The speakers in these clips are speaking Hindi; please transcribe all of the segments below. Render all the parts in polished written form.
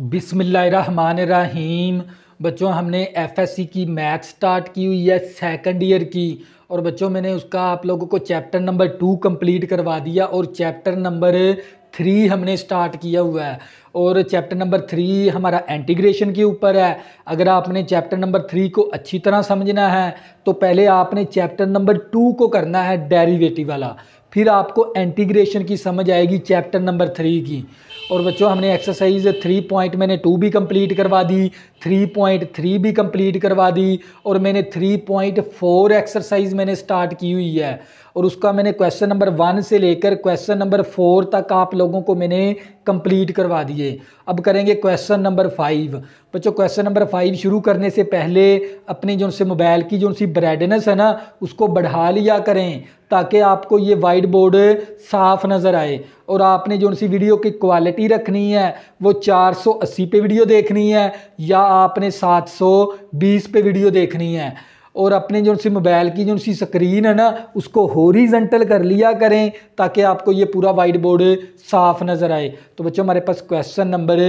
बिस्मिल्लाहिर्रहमानिर्रहीम। बच्चों हमने एफएससी की मैथ स्टार्ट की हुई है सेकंड ईयर की। और बच्चों मैंने उसका आप लोगों को चैप्टर नंबर 2 कंप्लीट करवा दिया और चैप्टर नंबर 3 हमने स्टार्ट किया हुआ है। और चैप्टर नंबर 3 हमारा इंटीग्रेशन के ऊपर है। अगर आपने चैप्टर नंबर 3 को अच्छी तरह समझना है तो पहले आपने चैप्टर नंबर 2 को करना है डेरिवेटिव वाला, फिर आपको इंटीग्रेशन की समझ आएगी चैप्टर नंबर 3 की। और बच्चों हमने एक्सरसाइज 3 मैंने 2 भी कंप्लीट करवा दी, 3.3 भी कंप्लीट करवा दी और मैंने 3.4 एक्सरसाइज मैंने स्टार्ट की हुई है। और उसका मैंने क्वेश्चन नंबर 1 से लेकर क्वेश्चन नंबर 4 तक आप लोगों को मैंने कंप्लीट करवा दिए। अब करेंगे क्वेश्चन नंबर 5। बच्चों क्वेश्चन नंबर 5 शुरू करने से पहले अपनी जो से मोबाइल की जो सी ब्राइटनेस है ना उसको बढ़ा लिया करें ताकि आपको ये वाइट बोर्ड साफ नज़र आए। और आपने जो सी वीडियो की क्वालिटी रखनी है वो 480 पे वीडियो देखनी है या आपने 720 पे वीडियो देखनी है। और अपने जो सी मोबाइल की जो सी स्क्रीन है ना उसको हॉरिजॉन्टल कर लिया करें ताकि आपको ये पूरा वाइट बोर्ड साफ नज़र आए। तो बच्चों हमारे पास क्वेश्चन नंबर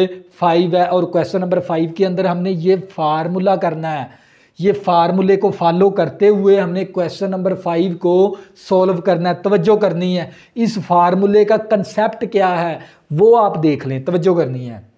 5 है और क्वेश्चन नंबर 5 के अंदर हमने ये फार्मूला करना है। ये फार्मूले को फॉलो करते हुए हमने क्वेश्चन नंबर 5 को सॉल्व करना है। तवज्जो करनी है, इस फार्मूले का कंसेप्ट क्या है वो आप देख लें, तवज्जो करनी है।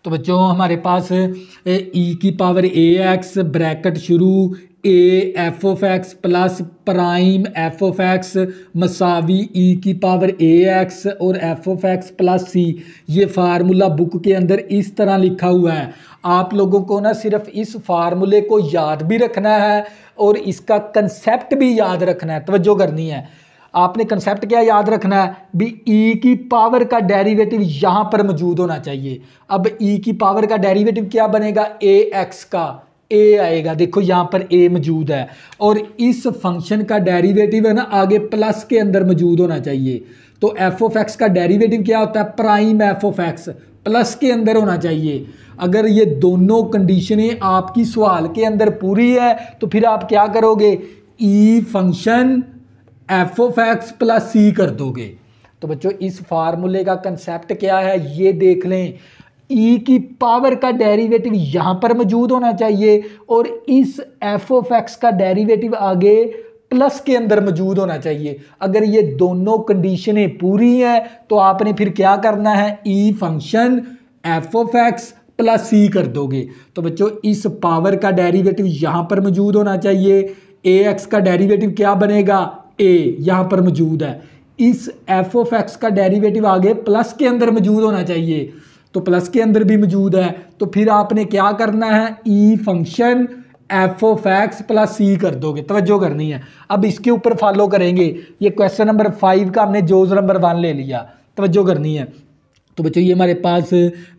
तो बच्चों हमारे पास ई की पावर ए एक्स ब्रैकेट शुरू a f of x plus prime f of x मसावी ई की पावर ए एक्स और f of x plus c. ये फार्मूला बुक के अंदर इस तरह लिखा हुआ है। आप लोगों को ना सिर्फ इस फार्मूले को याद भी रखना है और इसका कंसेप्ट भी याद रखना है। तवज्जो करनी है, आपने कंसेप्ट क्या याद रखना है भी ई की पावर का डेरिवेटिव यहाँ पर मौजूद होना चाहिए। अब ई की पावर का डेरिवेटिव क्या बनेगा, ए एक्स का ए आएगा, देखो यहाँ पर ए मौजूद है। और इस फंक्शन का डेरिवेटिव है ना आगे प्लस के अंदर मौजूद होना चाहिए। तो एफ ऑफ एक्स का डेरिवेटिव क्या होता है, prime f of x plus के अंदर होना चाहिए। अगर ये दोनों कंडीशनें आपकी सवाल के अंदर पूरी है तो फिर आप क्या करोगे, e function f of x plus c कर दोगे। तो बच्चों इस फार्मूले का कंसेप्ट क्या है ये देख लें। ई की पावर का डेरिवेटिव यहां पर मौजूद होना चाहिए और इस एफ ऑफ एक्स का डेरिवेटिव आगे प्लस के अंदर मौजूद होना चाहिए। अगर ये दोनों कंडीशनें पूरी हैं तो आपने फिर क्या करना है, e function f of x plus c कर दोगे। तो बच्चों इस पावर का डेरिवेटिव यहां पर मौजूद होना चाहिए। ए एक्स का डेरिवेटिव क्या बनेगा, ए यहां पर मौजूद है। इस एफ ऑफ एक्स का डेरिवेटिव आगे प्लस के अंदर मौजूद होना चाहिए, तो प्लस के अंदर भी मौजूद है। तो फिर आपने क्या करना है, e function f of x plus c कर दोगे। तवज्जो करनी है, अब इसके ऊपर फॉलो करेंगे। ये क्वेश्चन नंबर 5 का हमने जोज नंबर 1 ले लिया, तवज्जो करनी है। तो बच्चों ये हमारे पास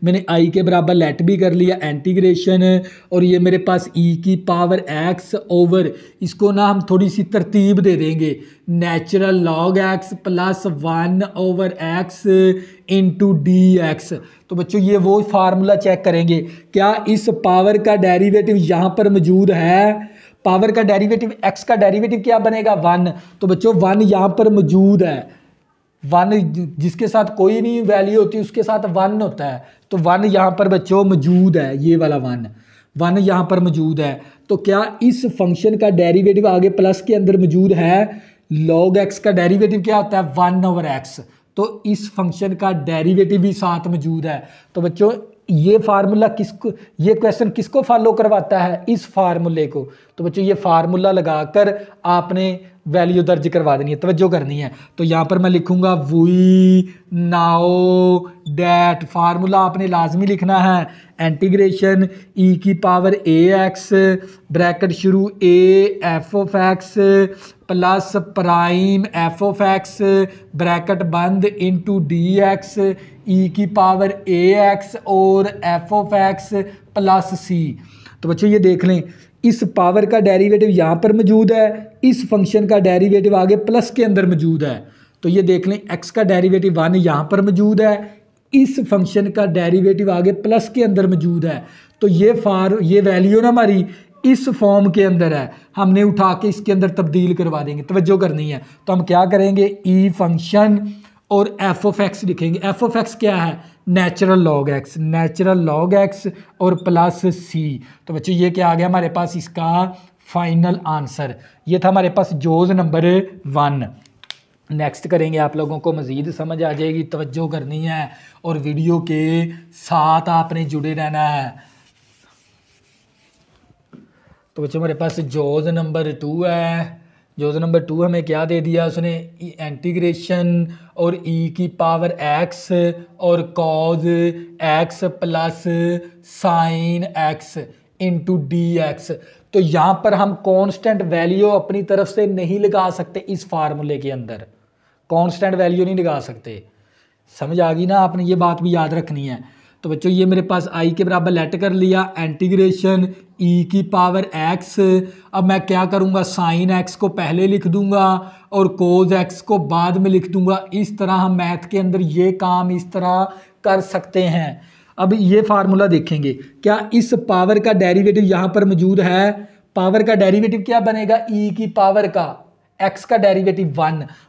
मैंने आई के बराबर लेट भी कर लिया इंटीग्रेशन। और ये मेरे पास ई की पावर एक्स ओवर, इसको ना हम थोड़ी सी तरतीब दे देंगे, natural log x plus 1 over x into d x. तो बच्चों ये वो फार्मूला चेक करेंगे, क्या इस पावर का डेरिवेटिव यहाँ पर मौजूद है। पावर का डेरिवेटिव एक्स का डेरिवेटिव क्या बनेगा, 1। तो बच्चों 1 यहाँ पर मौजूद है। 1 जिसके साथ कोई नहीं वैल्यू होती उसके साथ 1 होता है। तो 1 यहाँ पर बच्चों मौजूद है, ये वाला 1 यहाँ पर मौजूद है। तो क्या इस फंक्शन का डेरिवेटिव आगे प्लस के अंदर मौजूद है। लॉग एक्स का डेरिवेटिव क्या होता है, 1 ओवर एक्स। तो इस फंक्शन का डेरिवेटिव भी साथ मौजूद है। तो बच्चों ये फार्मूला किसको, ये क्वेश्चन किसको फॉलो करवाता है, इस फार्मूले को। तो बच्चों ये फार्मूला लगाकर आपने वैल्यू दर्ज करवा देनी है, तवज्जो करनी है। तो यहाँ पर मैं लिखूंगा वी नाउ डैट, फार्मूला आपने लाजमी लिखना है, इंटीग्रेशन ई की पावर ए एक्स ब्रैकेट शुरू a f of x plus prime f of x bracket बंद इंटू डी एक्स ई की पावर ए एक्स और एफ ऑफ एक्स प्लस सी। तो बच्चों ये देख लें, इस पावर का डेरिवेटिव यहाँ पर मौजूद है, इस फंक्शन का डेरिवेटिव आगे प्लस के अंदर मौजूद है। तो ये देख लें, एक्स का डेरिवेटिव 1 यहाँ पर मौजूद है, इस फंक्शन का डेरिवेटिव आगे प्लस के अंदर मौजूद है। तो ये वैल्यू ना हमारी इस फॉर्म के अंदर है, हमने उठा के इसके अंदर तब्दील करवा देंगे, तवज्जो करनी है। तो हम क्या करेंगे, ई फंक्शन और एफ ऑफ एक्स लिखेंगे। एफ ऑफ एक्स क्या है? Natural log x, natural log x और प्लस सी। तो बच्चों ये क्या आ गया हमारे पास इसका फाइनल आंसर। ये था हमारे पास जोज नंबर 1। नेक्स्ट करेंगे, आप लोगों को मज़ीद समझ आ जाएगी, तवज्जो करनी है और वीडियो के साथ आपने जुड़े रहना है। तो बच्चों हमारे पास जोज नंबर 2 है। जोज नंबर 2 हमें क्या दे दिया उसने? इंटीग्रेशन और ई की पावर एक्स और cos x plus sine x into d x. तो यहाँ पर हम कांस्टेंट वैल्यू अपनी तरफ से नहीं लगा सकते, इस फार्मूले के अंदर कांस्टेंट वैल्यू नहीं लगा सकते। समझ आ गई ना? आपने ये बात भी याद रखनी है। तो बच्चों ये मेरे पास आई के बराबर लेट कर लिया, इंटीग्रेशन ई की पावर एक्स। अब मैं क्या करूँगा? साइन एक्स को पहले लिख दूंगा और कोज एक्स को बाद में लिख दूंगा। इस तरह हम मैथ के अंदर ये काम इस तरह कर सकते हैं। अब ये फार्मूला देखेंगे, क्या इस पावर का डेरिवेटिव यहाँ पर मौजूद है? पावर का डेरिवेटिव क्या बनेगा? ई की पावर का x का डेरिवेटिव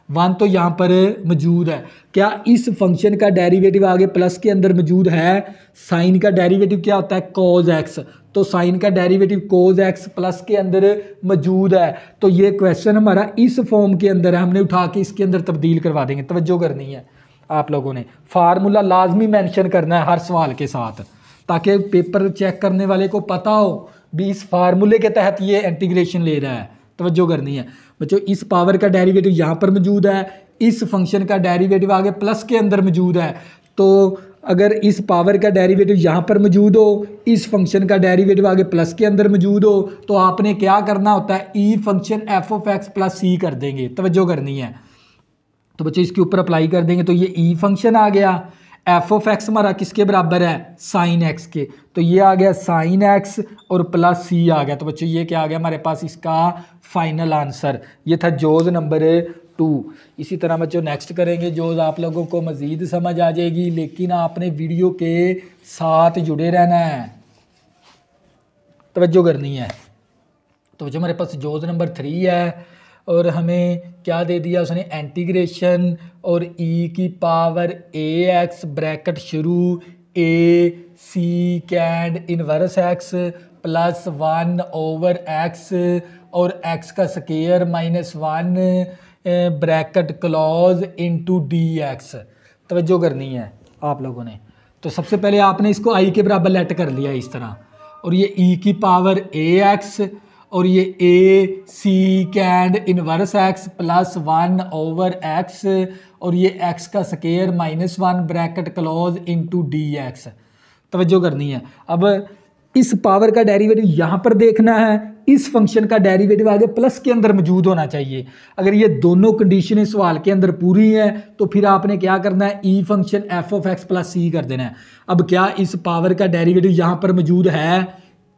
1 तो यहाँ पर मौजूद है। क्या इस फंक्शन का डेरिवेटिव आगे प्लस के अंदर मौजूद है? साइन का डेरिवेटिव क्या होता है? Cos x. तो साइन का डेरिवेटिव कोज एक्स प्लस के अंदर मौजूद है। तो ये क्वेश्चन हमारा इस फॉर्म के अंदर है, हमने उठा के इसके अंदर तब्दील करवा देंगे। तवज्जो करनी है आप लोगों ने, फार्मूला लाजमी मेंशन करना है हर सवाल के साथ, ताकि पेपर चेक करने वाले को पता हो भी इस फार्मूले के तहत ये इंटीग्रेशन ले रहा है। तवज्जो करनी है बच्चों। इस पावर का डेरिवेटिव यहाँ पर मौजूद है, इस फंक्शन का डेरिवेटिव आगे प्लस के अंदर मौजूद है। तो अगर इस पावर का डेरिवेटिव यहाँ पर मौजूद हो, इस फंक्शन का डेरिवेटिव आगे प्लस के अंदर मौजूद हो, तो आपने क्या करना होता है? E function f of x plus c कर देंगे। तवज्जो करनी है। तो बच्चों इसके ऊपर अप्लाई कर देंगे तो ये ई फंक्शन आ गया। एफ ऑफ एक्स हमारा किसके बराबर है? साइन एक्स के। तो ये आ गया साइन एक्स और प्लस सी आ गया। तो बच्चों ये क्या आ गया हमारे पास? इसका फाइनल आंसर। ये था जोज नंबर 2। इसी तरह बच्चों नेक्स्ट करेंगे जोज, आप लोगों को मज़ीद समझ आ जाएगी, लेकिन आपने वीडियो के साथ जुड़े रहना है, तवज्जो करनी है। तो बच्चों हमारे पास जोज नंबर 3 है और हमें क्या दे दिया उसने? इंटीग्रेशन और ई की पावर ए एक्स ब्रैकेट शुरू a second inverse x plus 1 over x और एक्स का square -1 bracket close into d x. तवज्जो करनी है आप लोगों ने। तो सबसे पहले आपने इसको आई के बराबर लेट कर लिया इस तरह, और ये ई की पावर ए एक्स और ये a second inverse x plus 1 over x और ये एक्स का square -1 bracket close into d x. तवज्जो करनी है। अब इस पावर का डेरिवेटिव यहाँ पर देखना है, इस फंक्शन का डेरिवेटिव आगे प्लस के अंदर मौजूद होना चाहिए। अगर ये दोनों कंडीशन इस सवाल के अंदर पूरी हैं तो फिर आपने क्या करना है? E function f of x plus c कर देना है। अब क्या इस पावर का डेरिवेटिव यहाँ पर मौजूद है?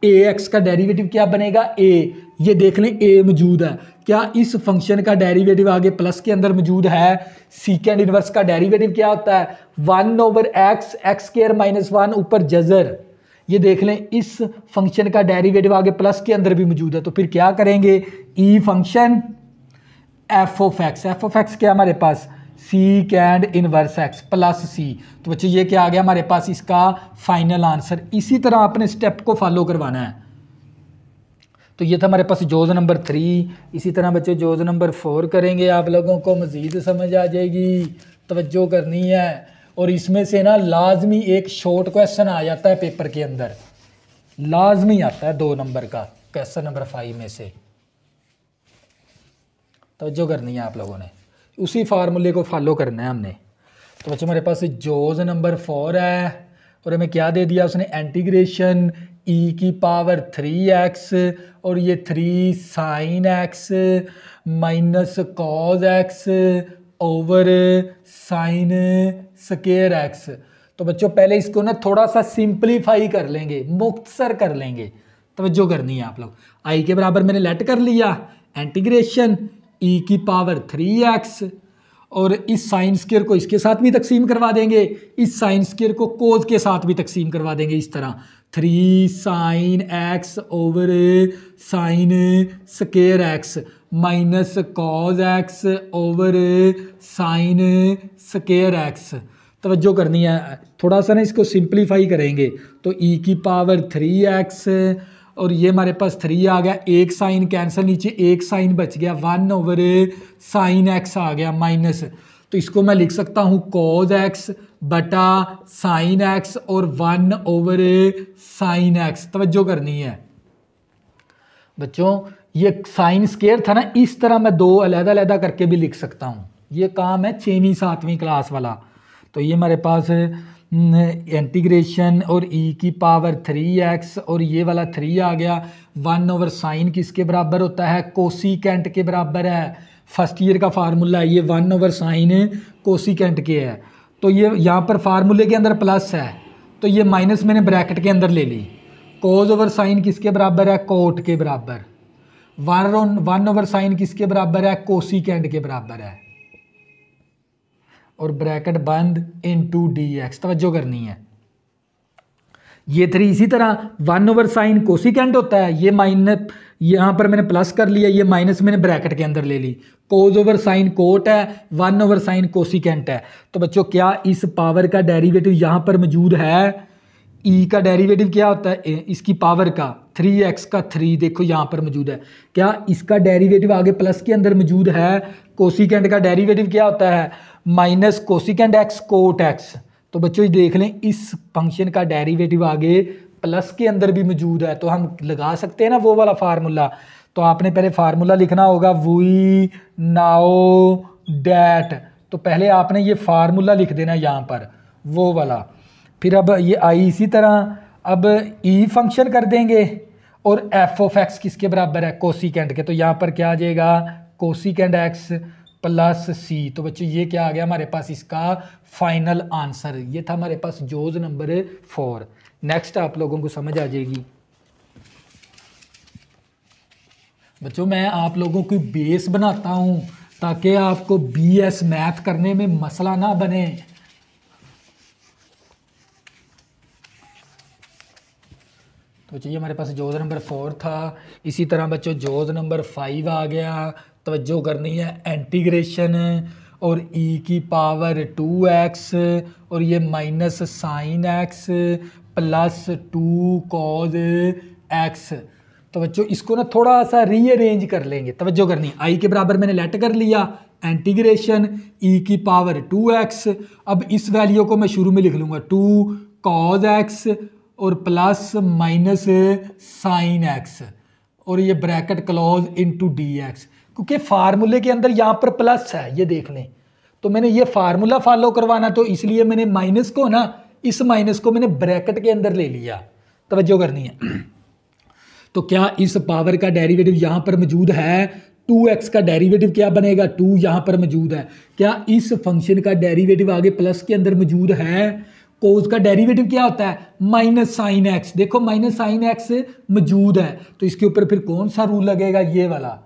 ए एक्स का डेरिवेटिव क्या बनेगा? ए। ये देख लें ए मौजूद है। क्या इस फंक्शन का डेरिवेटिव आगे प्लस के अंदर मौजूद है? सीकेंड इनवर्स का डेरिवेटिव क्या होता है? 1 ओवर एक्स एक्स स्क्वायर -1 ऊपर जजर। ये देख लें इस फंक्शन का डेरिवेटिव आगे प्लस के अंदर भी मौजूद है। तो फिर क्या करेंगे? ई फंक्शन एफ ऑफ एक्स क्या हमारे पास? सी कैंड इनवर्स एक्स प्लस सी। तो बच्चों ये क्या आ गया हमारे पास? इसका फाइनल आंसर। इसी तरह आपने स्टेप को फॉलो करवाना है। तो ये था हमारे पास जोज नंबर 3। इसी तरह बच्चों जोज नंबर 4 करेंगे, आप लोगों को मज़ीद समझ आ जाएगी, तवज्जो करनी है। और इसमें से ना लाजमी एक शॉर्ट क्वेश्चन आ जाता है पेपर के अंदर, लाजमी आता है 2 नंबर का क्वेश्चन नंबर 5 में से। तवज्जो करनी है आप लोगों ने, उसी फार्मूले को फॉलो करना है हमने। तो बच्चों हमारे पास जोज नंबर 4 है और हमें क्या दे दिया उसने? इंटीग्रेशन ई की पावर 3x और ये 3 sine x minus cos x over sign square x. तो बच्चों पहले इसको ना थोड़ा सा सिंपलीफाई कर लेंगे, मुख्तसर कर लेंगे। तवज्जो करनी है आप लोग। आई के बराबर मैंने लेट कर लिया इंटीग्रेशन ई की पावर 3x और इस साइन स्क्वायर को इसके साथ भी तकसीम करवा देंगे, इस साइन स्क्वायर को कोज के साथ भी तकसीम करवा देंगे। इस तरह 3 sine x over sign square x minus cos x over sign square x. तवज्जो करनी है, थोड़ा सा ना इसको सिंप्लीफाई करेंगे तो e की पावर 3x और ये हमारे पास 3 आ गया, एक साइन कैंसिल, नीचे एक साइन बच गया, 1 ओवर साइन x आ गया माइनस। तो इसको मैं लिख सकता हूँ cos x बटा साइन x और 1 ओवर साइन x। तवज्जो करनी है बच्चों, ये साइन स्क्वायर था ना, इस तरह मैं दो अलग-अलग करके भी लिख सकता हूँ। ये काम है 6वीं 7वीं क्लास वाला। तो ये हमारे पास इंटीग्रेशन और e की पावर 3x और ये वाला 3 आ गया, 1 ओवर साइन किसके बराबर होता है, कोसिकेंट के बराबर है। फर्स्ट ईयर का फार्मूला है ये, 1 ओवर साइन कोसिकेंट के है। तो ये यहाँ पर फार्मूले के अंदर प्लस है तो ये माइनस मैंने ब्रैकेट के अंदर ले ली। कोज ओवर साइन किसके बराबर है, कोट के बराबर। 1 ओवर साइन किसके बराबर है, कोसिकेंट के बराबर है। और ब्रैकेट बंद इनटू dx। तवज्जो करनी है, ये 3 इसी तरह 1 ओवर साइन कोसिकेंट होता है, ये माइनस यहाँ पर मैंने प्लस कर लिया, ये माइनस मैंने ब्रैकेट के अंदर ले ली। कोज ओवर साइन कोट है, 1 ओवर साइन कोसिकेंट है। तो बच्चों क्या इस पावर का डेरिवेटिव यहाँ पर मौजूद है, e का डेरिवेटिव क्या होता है, इसकी पावर का 3x का 3 देखो यहाँ पर मौजूद है। क्या इसका डेरिवेटिव आगे प्लस के अंदर मौजूद है, कोसिकेंट का डेरिवेटिव क्या होता है, minus cosecant x cot x। तो बच्चों ये देख लें, इस फंक्शन का डेरिवेटिव आगे प्लस के अंदर भी मौजूद है, तो हम लगा सकते हैं ना वो वाला फार्मूला। तो आपने पहले फार्मूला लिखना होगा, वी नाउ डैट। तो पहले आपने ये फार्मूला लिख देना यहाँ पर वो वाला, फिर अब ये आई इसी तरह अब ई फंक्शन कर देंगे और एफ ऑफ एक्स किसके बराबर है, कोसिकेंट के। तो यहाँ पर क्या आ जाएगा, कोसिकेंट एक्स प्लस सी। तो बच्चों ये क्या आ गया हमारे पास, इसका फाइनल आंसर। ये था हमारे पास जोज नंबर 4। नेक्स्ट आप लोगों को समझ आ जाएगी बच्चों, मैं आप लोगों की बेस बनाता हूँ ताकि आपको बीएस मैथ करने में मसला ना बने। तो बच्चों ये हमारे पास जोज नंबर 4 था। इसी तरह बच्चों जोज नंबर 5 आ गया। तवज्जो करनी है, इंटीग्रेशन और e की पावर 2x और ये minus sine x plus 2 cos x। तो बच्चों इसको ना थोड़ा सा रीअरेंज कर लेंगे। तवज्जो करनी है, i के बराबर मैंने लेट कर लिया, इंटीग्रेशन e की पावर 2x। अब इस वैल्यू को मैं शुरू में लिख लूँगा 2 कॉज x और प्लस माइनस साइन x और ये ब्रैकेट क्लोज इनटू dx। क्योंकि फार्मूले के अंदर यहाँ पर प्लस है, ये देख लें। तो मैंने ये फार्मूला फॉलो करवाना, तो इसलिए मैंने माइनस को ना, इस माइनस को मैंने ब्रैकेट के अंदर ले लिया। तवज्जो करनी है। तो क्या इस पावर का डेरिवेटिव यहाँ पर मौजूद है, 2x का डेरिवेटिव क्या बनेगा, 2 यहाँ पर मौजूद है। क्या इस फंक्शन का डेरिवेटिव आगे प्लस के अंदर मौजूद है, कोस का डेरिवेटिव क्या होता है, माइनस साइन एक्स। देखो माइनस साइन एक्स मौजूद है, तो इसके ऊपर फिर कौन सा रूल लगेगा, ये वाला।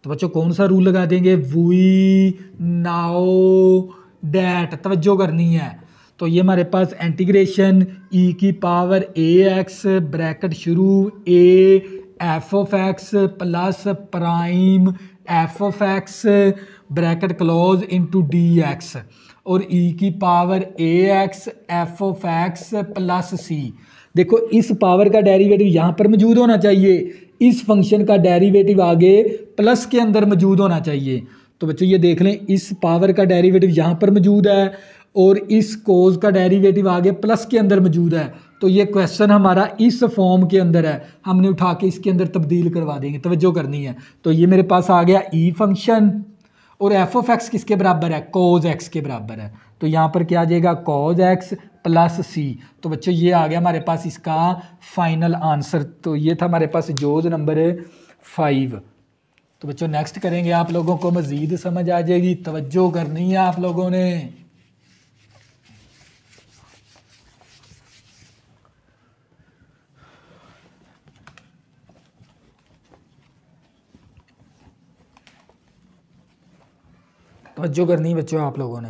तो बच्चों कौन सा रूल लगा देंगे, वी नाउ डैट। तवज्जो करनी है। तो ये हमारे पास इंटीग्रेशन e की पावर ax ब्रैकेट शुरू a F of x plus prime f of x bracket close into dx और e की power ax F of x plus c। देखो इस पावर का डेरिवेटिव यहाँ पर मौजूद होना चाहिए, इस फंक्शन का डेरिवेटिव आगे प्लस के अंदर मौजूद होना चाहिए। तो बच्चों ये देख लें, इस पावर का डेरिवेटिव यहाँ पर मौजूद है और इस कोज का डेरिवेटिव आगे प्लस के अंदर मौजूद है। तो ये क्वेश्चन हमारा इस फॉर्म के अंदर है, हमने उठा के इसके अंदर तब्दील करवा देंगे। तवज्जो करनी है। तो ये मेरे पास आ गया ई फंक्शन और एफ ऑफ एक्स किसके बराबर है, कोज एक्स के बराबर है। तो यहाँ पर क्या आ जाएगा, कोज एक्स प्लस सी। तो बच्चों ये आ गया हमारे पास इसका फाइनल आंसर। तो ये था हमारे पास जोज नंबर 5। तो बच्चों नेक्स्ट करेंगे, आप लोगों को मज़ीद समझ आ जाएगी। तवज्जो करनी है आप लोगों ने। तवज्जो करनी बच्चों, आप लोगों ने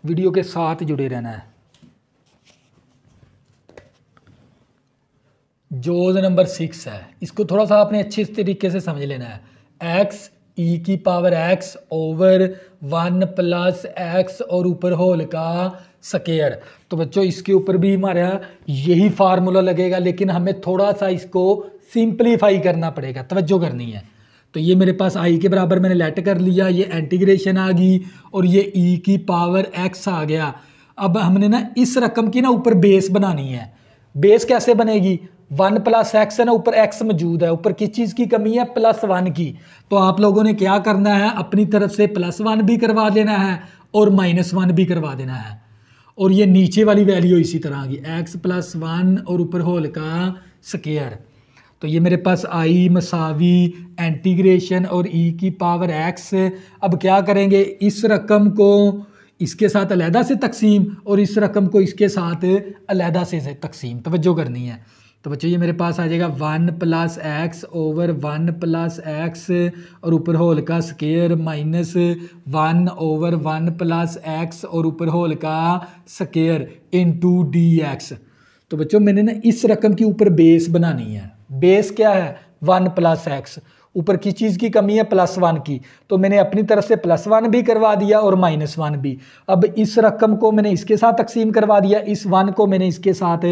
वीडियो के साथ जुड़े रहना है। जोज नंबर 6 है, इसको थोड़ा सा आपने अच्छे तरीके से समझ लेना है। एक्स ई की power x over 1 plus x और ऊपर होल का स्क्वायर। तो बच्चों इसके ऊपर भी हमारा यही फार्मूला लगेगा, लेकिन हमें थोड़ा सा इसको सिंप्लीफाई करना पड़ेगा, तवज्जो करनी है। तो ये मेरे पास आई के बराबर मैंने लेट कर लिया, ये इंटीग्रेशन आ गई और ये ई की पावर एक्स आ गया। अब हमने ना इस रकम की ना ऊपर बेस बनानी है। बेस कैसे बनेगी? 1 प्लस एक्स है ना, ऊपर एक्स मौजूद है, ऊपर किस चीज़ की कमी है? +1 की। तो आप लोगों ने क्या करना है, अपनी तरफ से +1 भी करवा देना है और -1 भी करवा देना है। और ये नीचे वाली वैल्यू इसी तरह आ गई, x+1 और ऊपर होल का स्क्वायर। तो ये मेरे पास आई मसावी इंटीग्रेशन और ई की पावर एक्स। अब क्या करेंगे, इस रकम को इसके साथ अलहदा से तकसीम और इस रकम को इसके साथ अलहदा से तकसीम, तवज्जो करनी है। तो बच्चों ये मेरे पास आ जाएगा 1 plus x over 1 plus x और ऊपर होल का स्क्वायर -1 ओवर 1 प्लस एक्स और ऊपर होल का स्क्वायर इनटू dx। तो बच्चों मैंने ना इस रकम की ऊपर बेस बनानी है। बेस क्या है? 1 प्लस एक्स। ऊपर किस चीज़ की कमी है? +1 की। तो मैंने अपनी तरफ से +1 भी करवा दिया और -1 भी। अब इस रकम को मैंने इसके साथ तकसीम करवा दिया, इस 1 को मैंने इसके साथ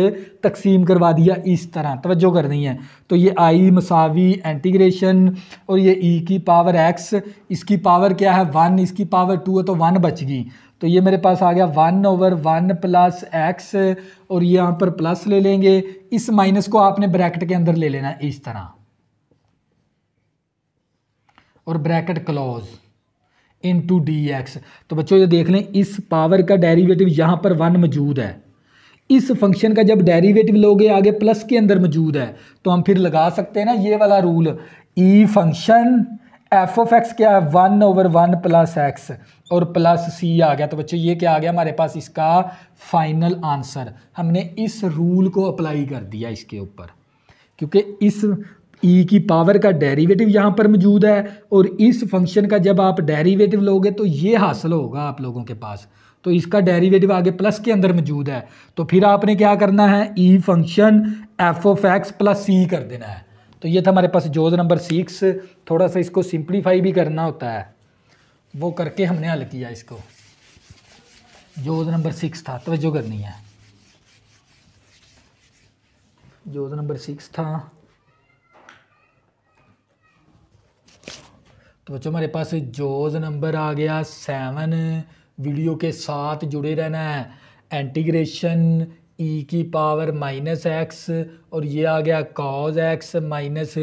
तकसीम करवा दिया, इस तरह तवज्जो करनी है। तो ये आई मसावी इंटीग्रेशन और ये ई की पावर एक्स, इसकी पावर क्या है? 1, इसकी पावर 2 है तो 1 बच गई। तो ये मेरे पास आ गया 1 ओवर 1 प्लस एक्स और ये यहाँ पर प्लस ले लेंगे, इस माइनस को आपने ब्रैकेट के अंदर ले लेना है इस तरह और ब्रैकेट क्लोज इनटू dx। तो बच्चों ये देख लें, इस पावर का डेरिवेटिव यहाँ पर 1 मौजूद है। इस फंक्शन का जब डेरिवेटिव लोगे आगे प्लस के अंदर मौजूद है, तो हम फिर लगा सकते हैं ना ये वाला rule, E function f of x क्या है? 1 ओवर 1 प्लस एक्स और प्लस सी आ गया। तो बच्चों ये क्या आ गया हमारे पास? इसका फाइनल आंसर। हमने इस रूल को अप्लाई कर दिया इसके ऊपर, क्योंकि इस ई की पावर का डेरिवेटिव यहाँ पर मौजूद है और इस फंक्शन का जब आप डेरिवेटिव लोगे तो ये हासिल होगा आप लोगों के पास। तो इसका डेरिवेटिव आगे प्लस के अंदर मौजूद है, तो फिर आपने क्या करना है, e function f of x plus c कर देना है। तो ये था हमारे पास जोज नंबर 6। थोड़ा सा इसको सिंप्लीफाई भी करना होता है, वो करके हमने हल किया इसको। जोज नंबर 6 था, तवज्जो करनी है। जोज नंबर 6 था। तो बच्चों हमारे पास जोज नंबर आ गया 7। वीडियो के साथ जुड़े रहना है। इंटीग्रेशन ई की पावर -x और ये आ गया cos x minus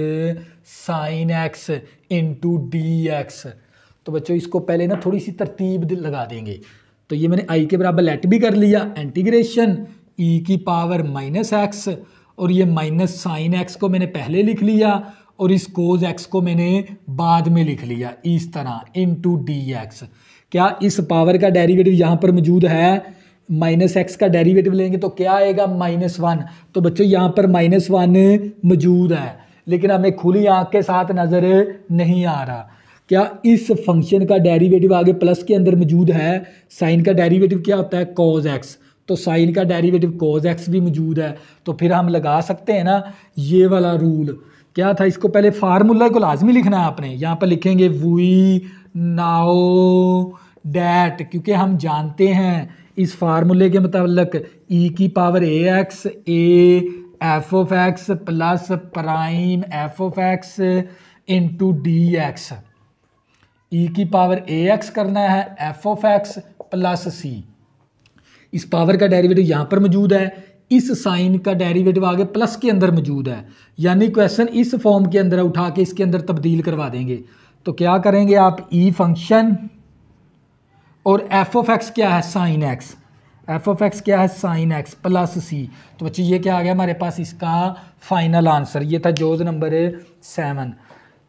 sine x into dx। तो बच्चों इसको पहले ना थोड़ी सी तरतीब लगा देंगे। तो ये मैंने i के बराबर लेट भी कर लिया, इंटीग्रेशन ई की पावर -x और ये माइनस साइन x को मैंने पहले लिख लिया और इस कोज x को मैंने बाद में लिख लिया इस तरह इनटू dx। क्या इस पावर का डेरिवेटिव यहाँ पर मौजूद है? -x का डेरिवेटिव लेंगे तो क्या आएगा? -1। तो बच्चों यहाँ पर -1 मौजूद है, लेकिन हमें खुली आंख के साथ नज़र नहीं आ रहा। क्या इस फंक्शन का डेरिवेटिव आगे प्लस के अंदर मौजूद है? साइन का डेरिवेटिव क्या होता है? cos x। तो साइन का डेरिवेटिव cos x भी मौजूद है। तो फिर हम लगा सकते हैं ना ये वाला रूल। क्या था? इसको पहले फार्मूला को लाजमी लिखना है आपने। यहाँ पर लिखेंगे वी नाउ डैट, क्योंकि हम जानते हैं इस फार्मूले के मुताबिक ई की power a x a f of x plus prime f of x into d x. E की पावर ए एक्स करना है, f of x plus c. इस पावर का डेरिवेटिव यहाँ पर मौजूद है, इस साइन का डेरिवेटिव आगे प्लस के अंदर मौजूद है, यानी क्वेश्चन इस फॉर्म के अंदर उठा के इसके अंदर तब्दील करवा देंगे। तो क्या करेंगे आप, ई फंक्शन और एफ ऑफ एक्स क्या है? Sine x. F of x क्या है? साइन एक्स प्लस सी। तो बच्चे ये क्या आ गया हमारे पास? इसका फाइनल आंसर। ये था जोज नंबर 7।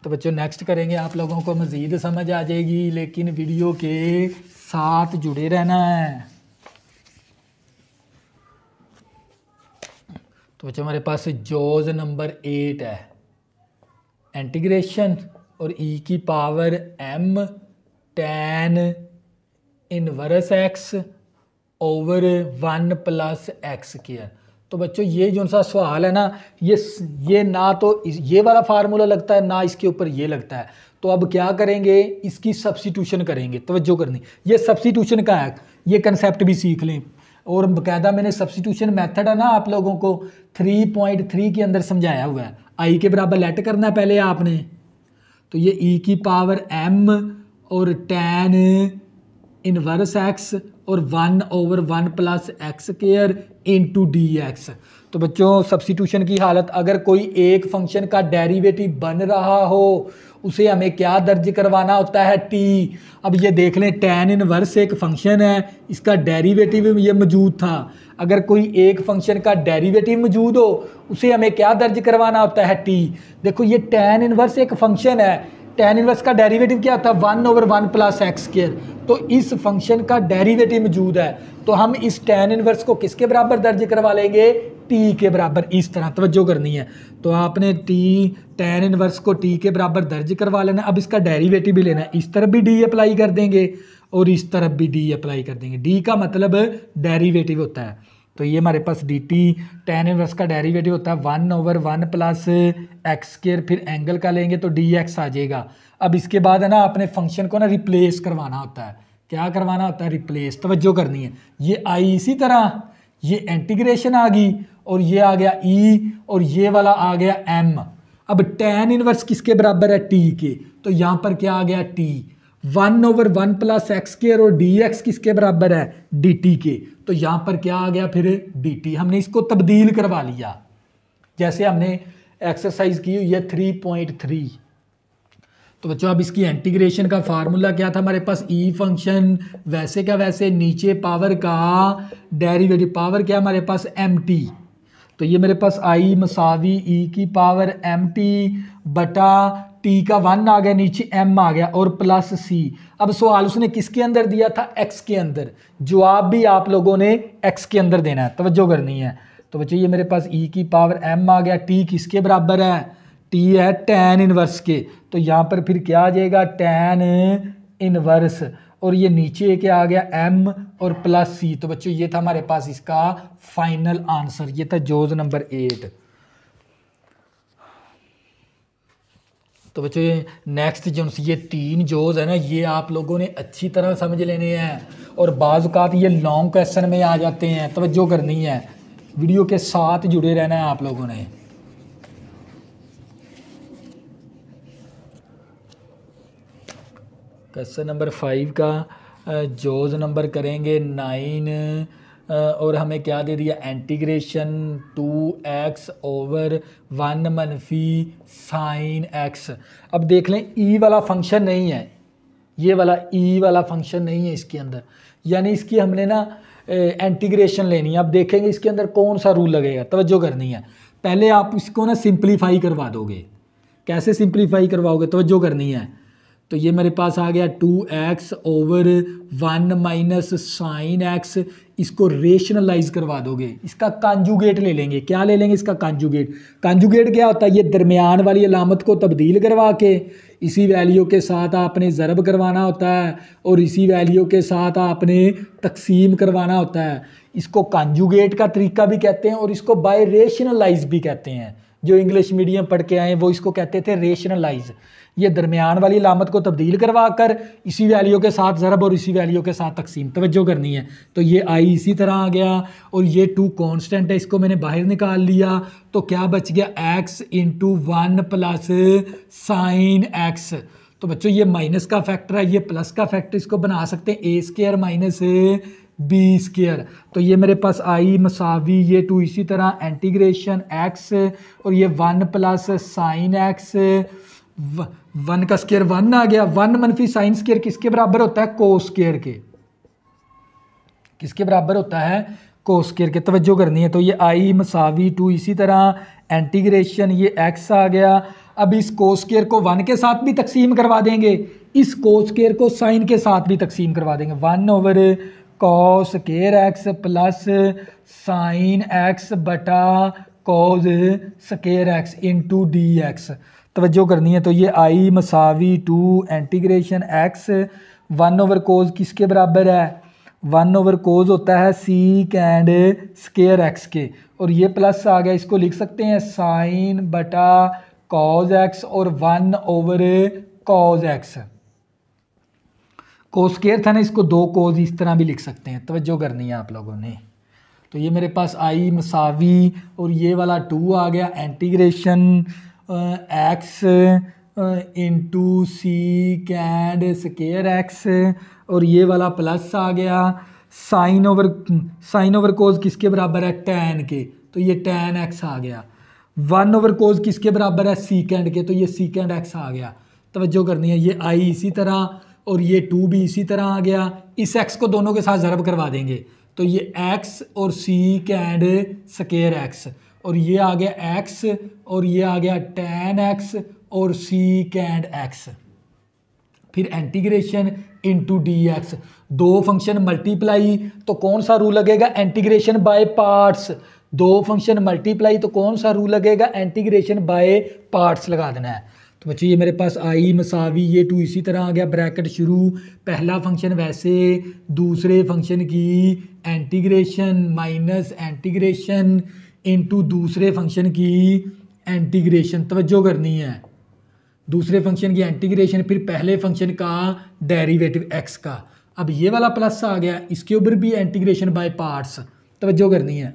तो बच्चों नेक्स्ट करेंगे, आप लोगों को मज़ीद समझ आ जाएगी, लेकिन वीडियो के साथ जुड़े रहना है। तो बच्चों हमारे पास जोज नंबर 8 है। इंटीग्रेशन और ई की power m tan inverse x over 1 plus x square. तो बच्चों ये जो सा सवाल है ना, ये ना तो ये वाला फार्मूला लगता है ना इसके ऊपर ये लगता है। तो अब क्या करेंगे, इसकी सब्स्टिट्यूशन करेंगे। तवज्जो करनी, ये सब्स्टिट्यूशन का है, ये कंसेप्ट भी सीख लें। और बाकायदा मैंने सब्स्टिट्यूशन मेथड है ना आप लोगों को 3.3 के अंदर समझाया हुआ है। आई के बराबर लेट करना है पहले आपने, तो ये ई की पावर m और tan इनवर्स x और 1 over 1 plus x square into d x. तो बच्चों सब्स्टिट्यूशन की हालत, अगर कोई एक फंक्शन का डेरिवेटिव बन रहा हो उसे हमें क्या दर्ज करवाना होता है, t। अब ये देख लें, tan इनवर्स एक फंक्शन है, इसका डेरिवेटिव ये मौजूद था। अगर कोई एक फंक्शन का डेरिवेटिव मौजूद हो उसे हमें क्या दर्ज करवाना होता है, t। देखो ये tan इनवर्स एक फंक्शन है, tan इनवर्स का डेरिवेटिव क्या था, 1 ओवर 1 प्लस एक्स स्क्वायर। तो इस फंक्शन का डेरिवेटिव मौजूद है, तो हम इस tan इनवर्स को किसके बराबर दर्ज करवा लेंगे, t के बराबर। इस तरह तवज्जो करनी है। तो आपने tan इनवर्स को t के बराबर दर्ज करवा लेना। अब इसका डेरिवेटिव भी लेना है, इस तरफ भी d अप्लाई कर देंगे और इस तरफ भी d अप्लाई कर देंगे। d का मतलब डेरिवेटिव होता है। तो ये हमारे पास dt tan इनवर्स का डेरिवेटिव होता है 1 ओवर 1 प्लस एक्स स्क्वायर, फिर एंगल का लेंगे तो dx आ जाएगा। अब इसके बाद है ना आपने फंक्शन को ना रिप्लेस करवाना होता है। क्या करवाना होता है, रिप्लेस। तवज्जो करनी है, ये आई इसी तरह, ये इंटीग्रेशन आ गई और ये आ गया e और ये वाला आ गया m। अब tan इनवर्स किसके बराबर है, t के। तो यहाँ पर क्या आ गया, t 1 over 1 plus x square और dx किसके बराबर है, dt के। तो यहाँ पर क्या आ गया, फिर dt। हमने इसको तब्दील करवा लिया, जैसे हमने एक्सरसाइज की हुई है 3.3। तो बच्चों अब इसकी इंटीग्रेशन का फार्मूला क्या था हमारे पास, ई फंक्शन वैसे का वैसे, नीचे पावर का डेरिवेटिव, पावर क्या हमारे पास mt। तो ये मेरे पास आई मसावी ई की पावर mt बटा t का 1 आ गया, नीचे m आ गया और प्लस c। अब सवाल उसने किसके अंदर दिया था, x के अंदर। जवाब भी आप लोगों ने x के अंदर देना है, तवज्जो करनी है। तो बच्चों ये मेरे पास e की पावर m आ गया, t किसके बराबर है, t है tan इनवर्स के। तो यहाँ पर फिर क्या आ जाएगा, tan इनवर्स और ये नीचे क्या आ गया, m और प्लस c। तो बच्चों ये था हमारे पास इसका फाइनल आंसर, ये था जोज नंबर 8। तो बच्चों ये नेक्स्ट जो ये 3 जोज है ना, ये आप लोगों ने अच्छी तरह समझ लेने हैं और बाज़ औक़ात ये लॉन्ग क्वेश्चन में आ जाते हैं। तवज्जो करनी है, वीडियो के साथ जुड़े रहना है आप लोगों ने। क्वेश्चन नंबर 5 का जोज नंबर करेंगे 9 और हमें क्या दे दिया, इंटीग्रेशन 2x ओवर 1 मनफी साइन x। अब देख लें ई वाला फंक्शन नहीं है, ये वाला ई वाला फंक्शन नहीं है इसके अंदर, यानी इसकी हमने ना इंटीग्रेशन लेनी है। अब देखेंगे इसके अंदर कौन सा रूल लगेगा, तवज्जो करनी है। पहले आप इसको ना सिंप्लीफाई करवा दोगे, कैसे सिंप्लीफाई करवाओगे, तवज्जो करनी है। तो ये मेरे पास आ गया 2x over 1 minus sine x, इसको रेशनलाइज करवा दोगे, इसका कॉन्जुगेट ले लेंगे। क्या ले लेंगे, इसका कॉन्जुगेट। कॉन्जुगेट क्या होता है, ये दरमियान वाली अलामत को तब्दील करवा के इसी वैल्यू के साथ आपने ज़रब करवाना होता है और इसी वैल्यू के साथ आपने तकसीम करवाना होता है। इसको कॉन्जुगेट का तरीका भी कहते हैं और इसको बाय रेशनलाइज भी कहते हैं। जो इंग्लिश मीडियम पढ़ के आए वो इसको कहते थे रेशनलाइज। ये दरमियान वाली अलामत को तब्दील करवा कर इसी वैल्यू के साथ ज़रब और इसी वैल्यू के साथ तकसीम, तवज्जो करनी है। तो ये आई इसी तरह आ गया और ये 2 कांस्टेंट है, इसको मैंने बाहर निकाल लिया। तो क्या बच गया, x into 1 plus sign x। तो बच्चों ये माइनस का फैक्टर है, ये प्लस का फैक्टर, इसको बना सकते हैं a square minus B square. तो ये मेरे पास आई मसावी ये 2 इसी तरह इंटीग्रेशन x और ये 1 प्लस साइन x, 1 का स्क्वायर 1 आ गया, 1 मनफी साइन स्क्वायर किसके बराबर होता है, कोस स्क्वायर के। किसके बराबर होता है, कोस स्क्वायर के। तवज्जो करनी है। तो ये आई मसावी 2 इसी तरह इंटीग्रेशन ये x आ गया। अब इस कोस स्क्वायर को 1 के साथ भी तकसीम करवा देंगे, इस कोस स्क्वायर को साइन के साथ भी तकसीम करवा देंगे। 1 over cos square x plus sign x बटा cos square x into d x. तवज्जो करनी है। तो ये आई मसावी 2 इंटीग्रेशन एक्स 1/कोज किसके बराबर है, 1/कोज होता है सीक एंड स्केयर एक्स के, और ये प्लस आ गया, इसको लिख सकते हैं साइन बटा कॉज एक्स और 1/कॉज एक्स। कोस स्केयर था ना, इसको 2 कोज इस तरह भी लिख सकते हैं, तवज्जो करनी है आप लोगों ने। तो ये मेरे पास आई मसावी और ये वाला 2 आ गया integration x into seek and square x, और ये वाला प्लस आ गया साइन ओवर कोज किसके बराबर है, टैन के, तो ये टैन एक्स आ गया। 1/कोज किसके बराबर है, सीकेंड के, तो ये सीकेंड एक्स आ गया। तवज्जो करनी है। ये आई इसी तरह और ये 2 भी इसी तरह आ गया। इस एक्स को दोनों के साथ ज़रब करवा देंगे, तो ये एक्स और सीकेंड स्केयर एक्स, और ये आ गया एक्स और ये आ गया टैन एक्स और सीकेंड एक्स। फिर integration into d x, 2 function multiply तो कौन सा रूल लगेगा, integration by parts. 2 function multiply तो कौन सा रूल लगेगा, इंटीग्रेशन बाय पार्ट्स लगा देना है। तो बच्चों ये मेरे पास आई मसावी ये 2 इसी तरह आ गया, ब्रैकेट शुरू, पहला फंक्शन वैसे, दूसरे फंक्शन की इंटीग्रेशन माइनस इंटीग्रेशन इंटू दूसरे फंक्शन की इंटीग्रेशन। तवज्जो करनी है, दूसरे फंक्शन की इंटीग्रेशन फिर पहले फंक्शन का डेरिवेटिव एक्स का। अब ये वाला प्लस आ गया, इसके ऊपर भी इंटीग्रेशन बाय पार्ट्स। तवज्जो करनी है।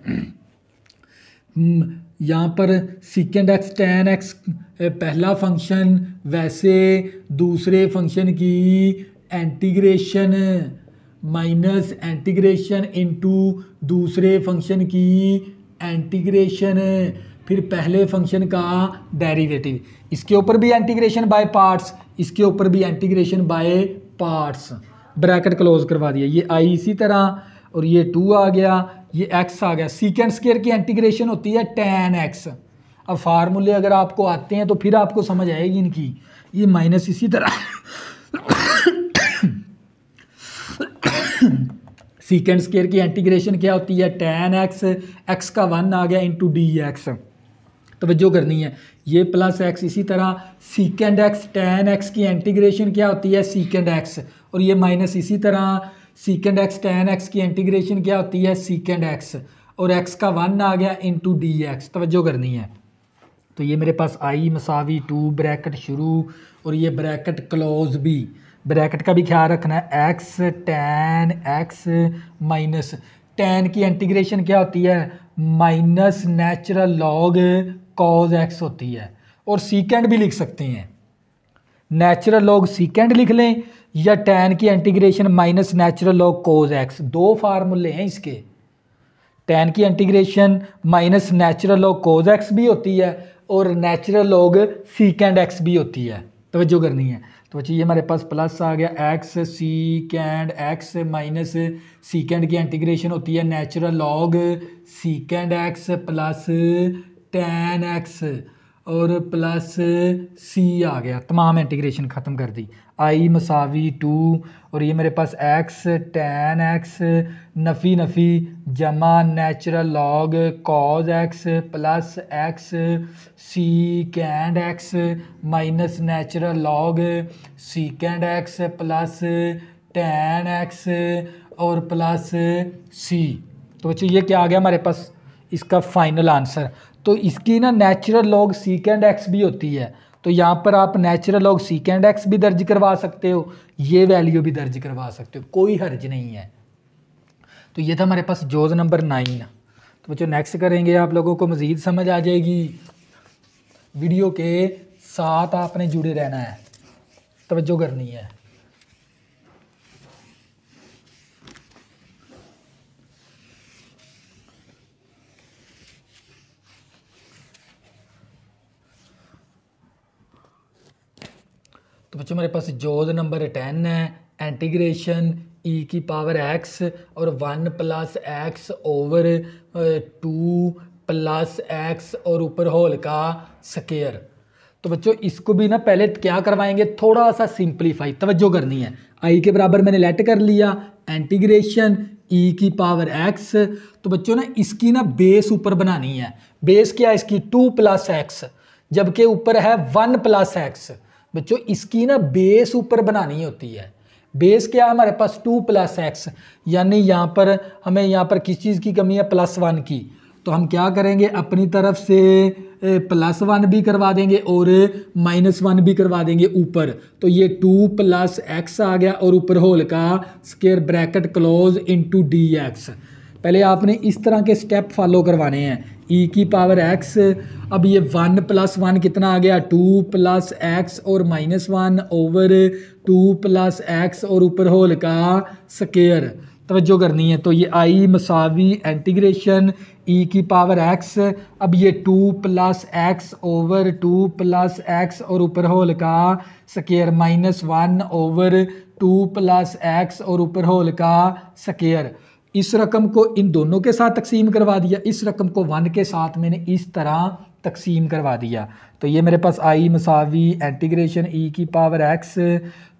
यहाँ पर सीकेंड एक्स टैन एक्स पहला फंक्शन वैसे, दूसरे फंक्शन की इंटीग्रेशन माइनस इंटीग्रेशन इंटू दूसरे फंक्शन की इंटीग्रेशन फिर पहले फंक्शन का डेरिवेटिव। इसके ऊपर भी इंटीग्रेशन बाय पार्ट्स, इसके ऊपर भी integration by parts. Bracket close करवा दिया। ये आई इसी तरह और ये 2 आ गया, ये x आ गया। सीकेंड स्क्वायर की इंटीग्रेशन होती है tan x। अब फार्मूले अगर आपको आते हैं तो फिर आपको समझ आएगी इनकी। ये माइनस इसी तरह सीकेंड स्क्वायर की इंटीग्रेशन क्या होती है, tan x, x का 1 आ गया इंटू डी एक्स। तवज्जो करनी है। ये प्लस x इसी तरह सीकेंड x tan x की इंटीग्रेशन क्या होती है, सीकेंड x, और ये माइनस इसी तरह सीकेंड एक्स टैन एक्स की इंटीग्रेशन क्या होती है, सीकेंड एक्स, और एक्स का 1 आ गया इंटू डी एक्स। तवज्जो करनी है। तो ये मेरे पास आई मसावी 2 ब्रैकेट शुरू और ये ब्रैकेट क्लोज भी। ब्रैकेट का भी ख्याल रखना है। X tan x minus tan की इंटीग्रेशन क्या होती है, minus natural log cos x होती है, और सीकेंड भी लिख सकते हैं। नेचुरल लॉग सीकेंड लिख लें या टैन की integration minus natural log cos x. 2 फार्मूले हैं इसके। टैन की integration minus natural log cos x भी होती है और नेचुरल लॉग सीकेंड एक्स भी होती है। तवज्जो करनी है। तो बच्चे ये हमारे पास प्लस आ गया एक्स सीकेंड एक्स माइनस सीकेंड की इंटीग्रेशन होती है natural log सीकेंड x plus tan x और प्लस सी आ गया। तमाम इंटीग्रेशन ख़त्म कर दी। आई मसावी 2 और ये मेरे पास एक्स टैन एक्स नफ़ी नफ़ी जमा natural log cos x plus x सीकेंड x minus natural log सीकेंड x plus tan x और प्लस सी। तो बच्चों ये क्या आ गया हमारे पास, इसका फाइनल आंसर। तो इसकी ना नेचुरल लॉग सीकेंड एक्स भी होती है, तो यहाँ पर आप नेचुरल लॉग सीकेंड एक्स भी दर्ज करवा सकते हो, ये वैल्यू भी दर्ज करवा सकते हो, कोई हर्ज नहीं है। तो ये था हमारे पास जोज नंबर 9। तो बच्चों नेक्स्ट करेंगे, आप लोगों को मज़ीद समझ आ जाएगी। वीडियो के साथ आपने जुड़े रहना है, तवज्जो करनी है। तो बच्चों मेरे पास जोज नंबर 10 है, इंटीग्रेशन ई की पावर एक्स और 1 plus x over 2 plus x और ऊपर होल का स्क्वायर। तो बच्चों इसको भी ना पहले क्या करवाएंगे, थोड़ा सा सिंप्लीफाई। तवज्जो करनी है। आई के बराबर मैंने लेट कर लिया, इंटीग्रेशन ई की पावर एक्स। तो बच्चों ना इसकी ना बेस ऊपर बनानी है। बेस क्या है इसकी, 2 प्लस एक्स। जबकि ऊपर है 1 प्लस एक्स। बच्चों इसकी ना बेस ऊपर बनानी होती है। बेस क्या है हमारे पास 2 प्लस एक्स, यानी यहाँ पर हमें यहाँ पर किस चीज़ की कमी है, +1 की। तो हम क्या करेंगे, अपनी तरफ से +1 भी करवा देंगे और -1 भी करवा देंगे ऊपर। तो ये 2 प्लस एक्स आ गया और ऊपर होल का square bracket close into dx। पहले आपने इस तरह के स्टेप फॉलो करवाने हैं। e की पावर x, अब ये 1 + 1 कितना आ गया, 2 प्लस एक्स और -1 ओवर 2 प्लस एक्स और ऊपर होल का स्क्वायर। तवज्जो करनी है। तो ये आई मसावी इंटीग्रेशन e की पावर x, अब ये 2 plus x over 2 plus x और ऊपर होल का स्क्वायर -1 ओवर 2 प्लस एक्स और ऊपर होल का स्क्वायर। इस रकम को इन दोनों के साथ तकसीम करवा दिया, इस रकम को 1 के साथ मैंने इस तरह तकसीम करवा दिया। तो ये मेरे पास आई मसावी इंटीग्रेशन e की पावर x,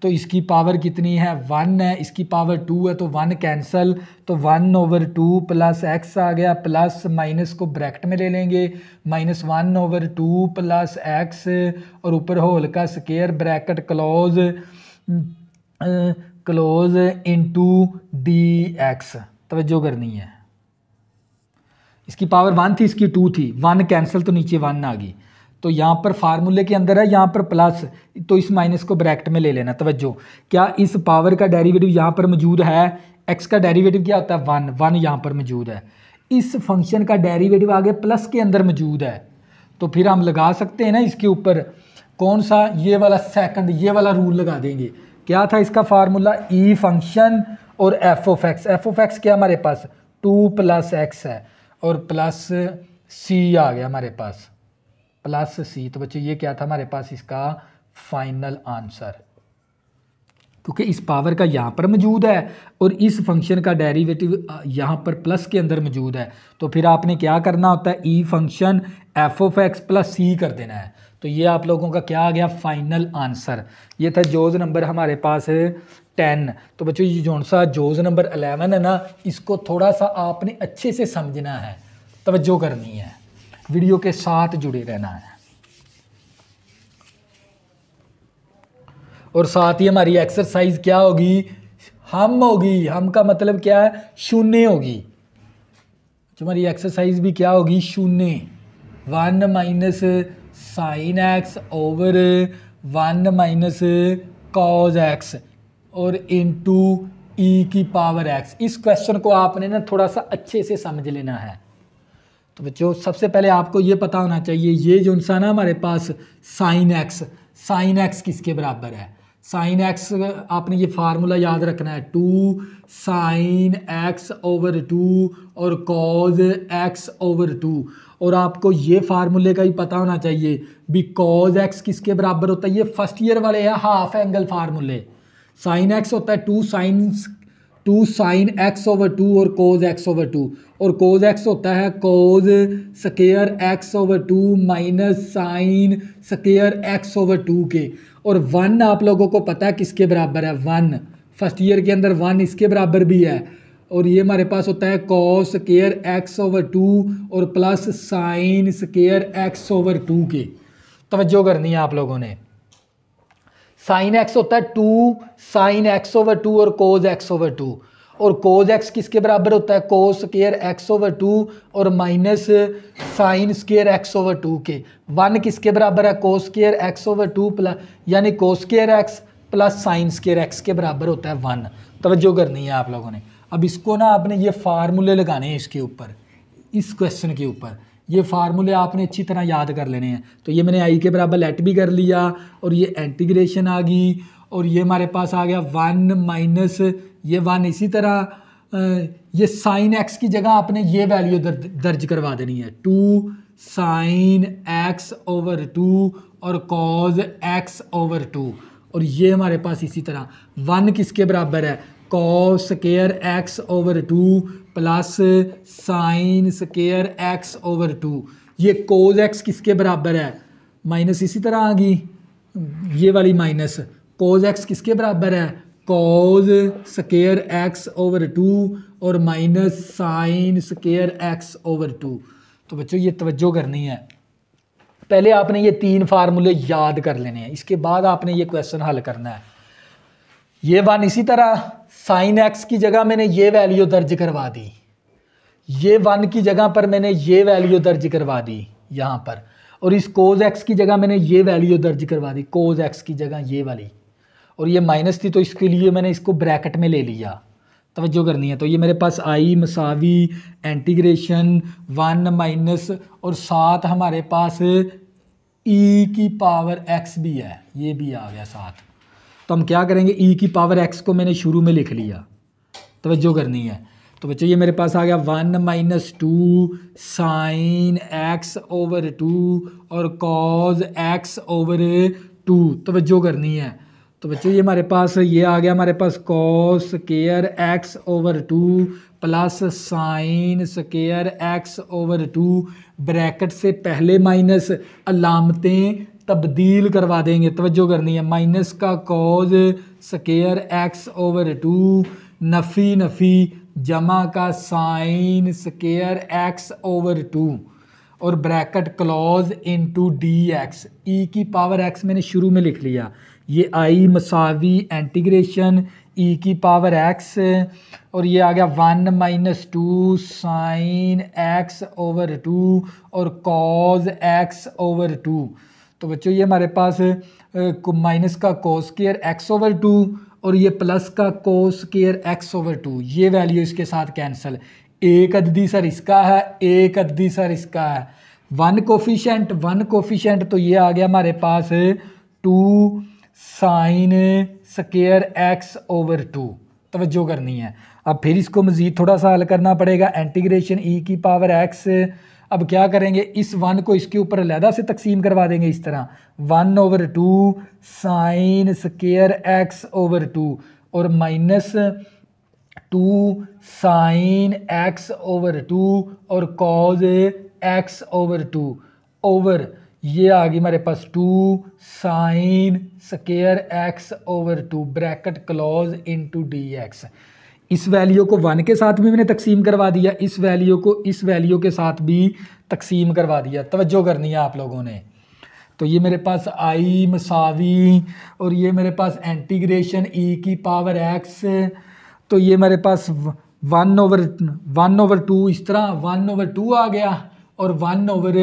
तो इसकी पावर कितनी है, 1 है, इसकी पावर 2 है, तो 1 कैंसल, तो 1 ओवर 2 प्लस एक्स आ गया, प्लस माइनस को ब्रैकेट में ले लेंगे, -1 ओवर 2 प्लस एक्स और ऊपर होल का square bracket close into dx। तवज्जो करनी है। इसकी पावर 1 थी, इसकी 2 थी, 1 कैंसिल तो नीचे 1 आ गई। तो यहाँ पर फार्मूले के अंदर है, यहाँ पर प्लस, तो इस माइनस को ब्रैकेट में ले लेना। तवज्जो, क्या इस पावर का डेरिवेटिव यहाँ पर मौजूद है, x का डेरिवेटिव क्या होता है 1 यहाँ पर मौजूद है। इस फंक्शन का डेरिवेटिव आगे प्लस के अंदर मौजूद है, तो फिर हम लगा सकते हैं ना इसके ऊपर कौन सा, ये वाला सेकंड, ये वाला रूल लगा देंगे। क्या था इसका फार्मूला, ई फंक्शन और एफ ऑफ एक्स क्या हमारे पास 2 प्लस एक्स है और प्लस सी आ गया हमारे पास, प्लस सी। तो बच्चों ये क्या था हमारे पास इसका फाइनल आंसर, क्योंकि इस पावर का यहाँ पर मौजूद है और इस फंक्शन का डेरिवेटिव यहाँ पर प्लस के अंदर मौजूद है। तो फिर आपने क्या करना होता है, e function f of x plus c कर देना है। तो ये आप लोगों का क्या आ गया फाइनल आंसर। ये था जोज नंबर हमारे पास 10। तो बच्चों ये जो सा जोज नंबर 11 है ना, इसको थोड़ा सा आपने अच्छे से समझना है, तवज्जो करनी है, वीडियो के साथ जुड़े रहना है। और साथ ही हमारी एक्सरसाइज क्या होगी, हम होगी, हम का मतलब क्या है, शून्य होगी। जो हमारी एक्सरसाइज भी क्या होगी, शून्य, 1 minus sine x over 1 minus cos x और इनटू ई की पावर एक्स। इस क्वेश्चन को आपने ना थोड़ा सा अच्छे से समझ लेना है। तो बच्चों सबसे पहले आपको ये पता होना चाहिए, ये जो सा ना हमारे पास साइन एक्स किसके बराबर है। साइन एक्स आपने ये फार्मूला याद रखना है, 2 साइन एक्स ओवर 2 और कॉज एक्स ओवर 2। और आपको ये फार्मूले का ही पता होना चाहिए भी कॉज एक्स किसके बराबर होता है। ये फर्स्ट ईयर वाले हैं हाफ एंगल फार्मूले। साइन एक्स होता है 2 साइन एक्स ओवर 2 और कोज एक्स ओवर 2, और कोज एक्स होता है cos square x over 2 minus sine square x over 2 के। और 1 आप लोगों को पता है किसके बराबर है, 1 फर्स्ट ईयर के अंदर 1 इसके बराबर भी है। और ये हमारे पास होता है कॉस स्क्वायर एक्स ओवर 2 और plus sine square x over 2 के। तवज्जो करनी है आप लोगों ने। साइन एक्स होता है 2 साइन एक्स ओवर 2 और कोज एक्स ओवर 2, और कोज एक्स किसके बराबर होता है, कोस स्क्वायर एक्स ओवर 2 और minus sine square x over 2 के। 1 किसके बराबर है, cos square x over 2 plus, यानी cos square x plus sine square x के बराबर होता है 1। तवज्जो करनी है आप लोगों ने। अब इसको ना आपने ये फार्मूले लगाने हैं इसके ऊपर, इस क्वेश्चन के ऊपर ये फार्मूले आपने अच्छी तरह याद कर लेने हैं। तो ये मैंने आई के बराबर लेट भी कर लिया और ये इंटीग्रेशन आ गई, और ये हमारे पास आ गया 1 माइनस ये 1। इसी तरह ये साइन एक्स की जगह आपने ये वैल्यू दर्ज करवा देनी है, 2 साइन एक्स ओवर 2 और कॉज एक्स ओवर 2। और ये हमारे पास इसी तरह 1 किसके बराबर है, cos square x over 2 plus sine square x over 2। ये कोज एक्स किसके बराबर है, माइनस इसी तरह आ गई ये वाली माइनस, कोज एक्स किसके बराबर है, कोज स्क्वायर एक्स ओवर 2 और minus sine square x over 2। तो बच्चों ये तवज्जो करनी है। पहले आपने ये 3 फार्मूले याद कर लेने हैं, इसके बाद आपने ये क्वेश्चन हल करना है। ये 1 इसी तरह साइन एक्स की जगह मैंने ये वैल्यू दर्ज करवा दी, ये 1 की जगह पर मैंने ये वैल्यू दर्ज करवा दी यहाँ पर, और इस कोज एक्स की जगह मैंने ये वैल्यू दर्ज करवा दी, कोज एक्स की जगह ये वाली, और ये माइनस थी तो इसके लिए मैंने इसको ब्रैकेट में ले लिया। तवज्जो करनी है। तो ये मेरे पास आई मसावी इंटीग्रेशन 1 माइनस और साथ हमारे पास ई की पावर एक्स भी है, ये भी आ गया साथ। तो हम क्या करेंगे, ई की पावर एक्स को मैंने शुरू में लिख लिया, तवज्जो करनी है। तो बच्चों ये मेरे पास आ गया 1 माइनस 2 साइन एक्स ओवर 2 और कॉज एक्स ओवर 2, तवज्जो करनी है। तो बच्चों ये हमारे पास ये आ गया, हमारे पास cos square x over 2 plus sine square x over 2, bracket से पहले माइनस, अलामतें तब्दील करवा देंगे, तवज्जो करनी है। माइनस का कॉज स्केयर एक्स ओवर 2, नफ़ी नफ़ी जमा का साइन स्केयर एक्स ओवर 2 और bracket close into d x. E की पावर एक्स मैंने शुरू में लिख लिया, ये आई मसावी इंटीग्रेशन ई की पावर एक्स, और ये आ गया 1 माइनस 2 साइन एक्स ओवर 2 और कॉज एक्स ओवर 2। तो बच्चों ये हमारे पास माइनस का कोस स्क्वायर एक्स ओवर 2 और ये प्लस का कोस स्क्वायर एक्स ओवर 2, ये वैल्यू इसके साथ कैंसिल। एक अददी सर इसका है, एक अददी सर इसका है, 1 कोफिशेंट, तो ये आ गया हमारे पास 2 साइन स्क्वायर एक्स ओवर 2, तवज्जो करनी है। अब फिर इसको मज़ीद थोड़ा सा हल करना पड़ेगा, इंटीग्रेशन ई की पावर एक्स। अब क्या करेंगे, इस 1 को इसके ऊपर अलहदा से तकसीम करवा देंगे इस तरह, 1 over 2 sign square x over 2 और माइनस 2 साइन एक्स ओवर 2 और कॉज एक्स ओवर 2 ओवर ये आ गई हमारे पास 2 sign square x over 2 bracket close into d x. इस वैल्यू को 1 के साथ भी मैंने तकसीम करवा दिया, इस वैल्यू को इस वैल्यू के साथ भी तकसीम करवा दिया, तवज्जो करनी है आप लोगों ने। तो ये मेरे पास आई मसावी और ये मेरे पास इंटीग्रेशन ई की पावर एक्स, तो ये मेरे पास 1 ओवर 2 इस तरह 1 ओवर 2 आ गया और 1 over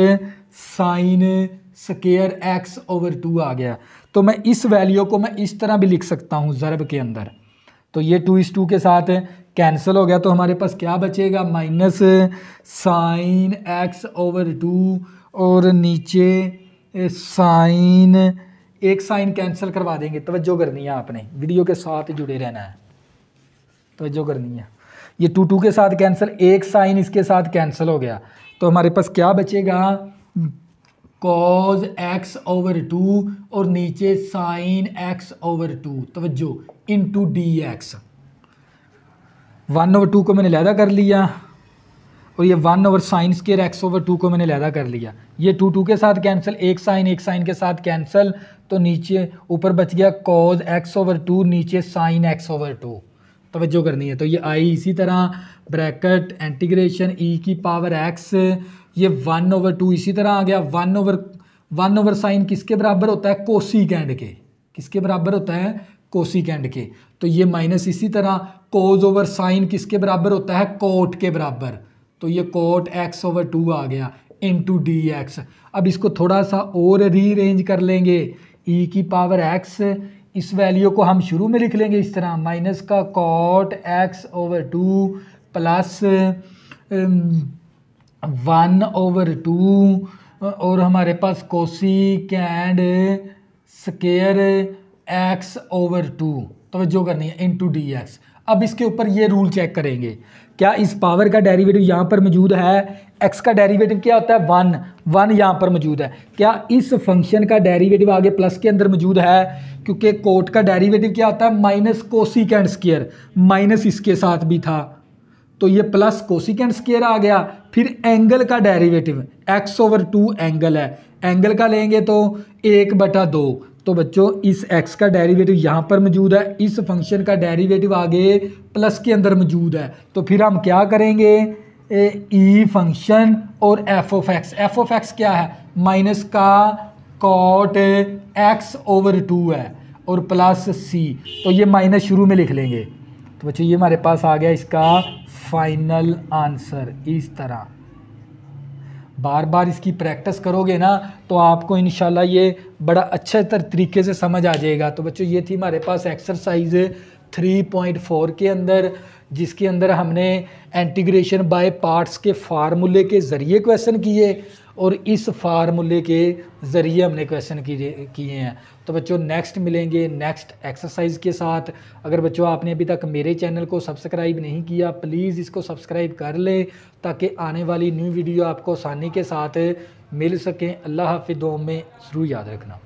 sign square x over 2 आ गया। तो मैं इस वैल्यू को मैं इस तरह भी लिख सकता हूँ ज़रब के अंदर, तो ये 2:2 के साथ कैंसिल हो गया, तो हमारे पास क्या बचेगा, माइनस साइन एक्स ओवर 2 और नीचे साइन, एक साइन कैंसिल करवा देंगे, तवज्जो करनी है आपने, वीडियो के साथ जुड़े रहना है, तवज्जो करनी है। ये 2 के साथ कैंसिल, एक साइन इसके साथ कैंसिल हो गया, तो हमारे पास क्या बचेगा, कॉज एक्स ओवर 2 और नीचे साइन एक्स ओवर 2, तवज्जो इनटू डी एक्स। 1 ओवर 2 को मैंने लहदा कर लिया और ये 1 over sign square x over 2 को मैंने लहदा कर लिया। ये 2 के साथ कैंसिल, एक साइन के साथ कैंसिल, तो नीचे ऊपर बच गया कॉज एक्स ओवर 2 नीचे साइन एक्स ओवर 2, तवज्जो करनी है। तो ये आई इसी तरह ब्रैकेट इंटीग्रेशन ई की पावर एक्स, ये 1 ओवर 2 इसी तरह आ गया, 1 ओवर साइन किसके बराबर होता है, कोसिकेंड के, किसके बराबर होता है, कोसिकेंड के। तो ये माइनस इसी तरह कोज ओवर साइन किसके बराबर होता है, कोट के बराबर, तो ये कोट एक्स ओवर 2 आ गया इनटू डी एक्स। अब इसको थोड़ा सा और रीअरेंज कर लेंगे, ई की पावर एक्स, इस वैल्यू को हम शुरू में लिख लेंगे इस तरह, माइनस का cot x over 2 plus 1 over 2 और हमारे पास कोसिकेंड स्क्वायर एक्स ओवर 2, तवज्जो करनी है, इनटू डी एक्स। अब इसके ऊपर ये रूल चेक करेंगे, क्या इस पावर का डेरिवेटिव यहाँ पर मौजूद है, एक्स का डेरिवेटिव क्या होता है 1 यहाँ पर मौजूद है, क्या इस फंक्शन का डेरिवेटिव आगे प्लस के अंदर मौजूद है, क्योंकि कोट का डेरिवेटिव क्या होता है, माइनस कोसिकेंड स्क्वायर, माइनस इसके साथ भी था, तो ये प्लस कोसिकेंड स्क्वायर आ गया। फिर एंगल का डेरिवेटिव एक्स ओवर 2 एंगल है, एंगल का लेंगे तो 1/2, तो बच्चों इस x का डेरिवेटिव यहाँ पर मौजूद है, इस फंक्शन का डेरिवेटिव आगे प्लस के अंदर मौजूद है, तो फिर हम क्या करेंगे, ई फंक्शन और एफ ऑफ एक्स क्या है, माइनस का कॉट एक्स ओवर 2 है और प्लस सी, तो ये माइनस शुरू में लिख लेंगे। तो बच्चों ये हमारे पास आ गया इसका फाइनल आंसर। इस तरह बार बार इसकी प्रैक्टिस करोगे ना तो आपको इंशाल्लाह ये बड़ा अच्छे तरीके से समझ आ जाएगा। तो बच्चों ये थी हमारे पास एक्सरसाइज 3.4 के अंदर, जिसके अंदर हमने इंटीग्रेशन बाय पार्ट्स के फार्मूले के ज़रिए क्वेश्चन किए और इस फार्मूले के ज़रिए हमने क्वेश्चन किए हैं। तो बच्चों नेक्स्ट मिलेंगे नेक्स्ट एक्सरसाइज के साथ। अगर बच्चों आपने अभी तक मेरे चैनल को सब्सक्राइब नहीं किया, प्लीज़ इसको सब्सक्राइब कर लें ताकि आने वाली न्यू वीडियो आपको आसानी के साथ मिल सकें। अल्लाह हाफ़िज़, दुआ में ज़रूर याद रखना।